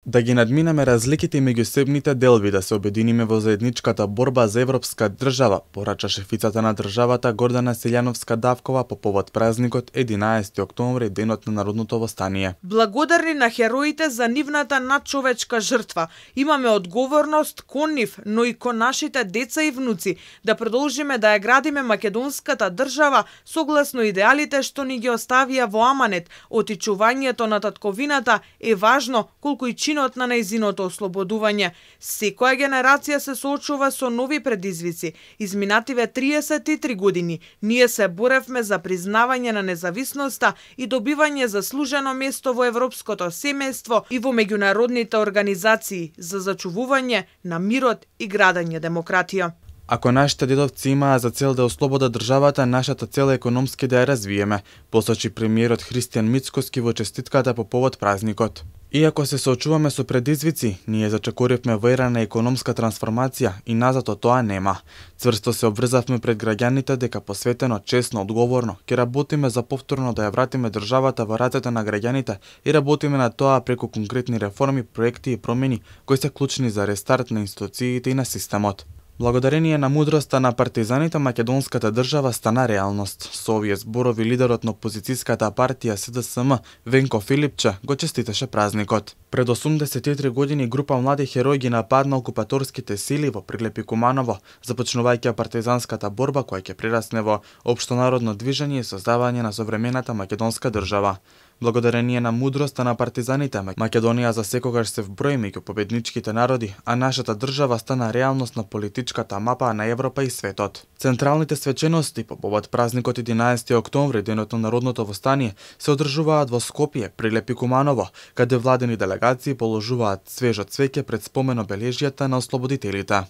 Да ги надминеме разликите меѓу себните делби, да се обединиме во заедничката борба за европска држава, порача шефицата на државата Гордана Силјановска-Давкова по повод празникот 11 октомври, денот на народното востание. Благодарни на хероите за нивната надчовечка жртва. Имаме одговорност кон нив, но и кон нашите деца и внуци, да продолжиме да ја градиме македонската држава согласно идеалите што ни ги оставија во аманет. Отичувањето на татковината е важно колку и чинот на нејзиното ослободување. Секоја генерација се соочува со нови предизвици. Изминативе 33 години ние се боревме за признавање на независноста и добивање заслужено место во европското семејство и во меѓународните организации за зачувување на мирот и градење демократија. Ако нашите дедовци имаа за цел да ослободат државата, нашата цел е економски да ја развиеме, посочи премиерот Христијан Мицкоски во честитката по повод празникот. Иако се соочуваме со предизвици, ние зачекоривме во ера на економска трансформација и назад од тоа нема. Цврсто се обврзавме пред граѓаните дека посветено, честно, одговорно ќе работиме за повторно да ја вратиме државата во рацете на граѓаните и работиме на тоа преку конкретни реформи, проекти и промени кои се клучни за рестарт на институциите и на системот. Благодарение на мудроста на партизаните, македонската држава стана реалност. Со овие зборови лидерот на опозицијската партија СДСМ Венко Филипче го честиташе празникот. Пред 83 години група млади херои ги нападна окупаторските сили во Прилепи Куманово, започнувајќи партизанската борба која ќе прерасне во општонародно движење и создавање на современата македонска држава. Благодарение на мудроста на партизаните, Македонија за секогаш се вброи меѓу победничките народи, а нашата држава стана реалност на политичката мапа на Европа и светот. Централните свечености по повод празникот 11 октомври, денот на народното востание, се одржуваат во Скопје, Прилепи Куманово, каде владени делегации положуваат свежо цвеќе пред спомен обележјата на ослободителите.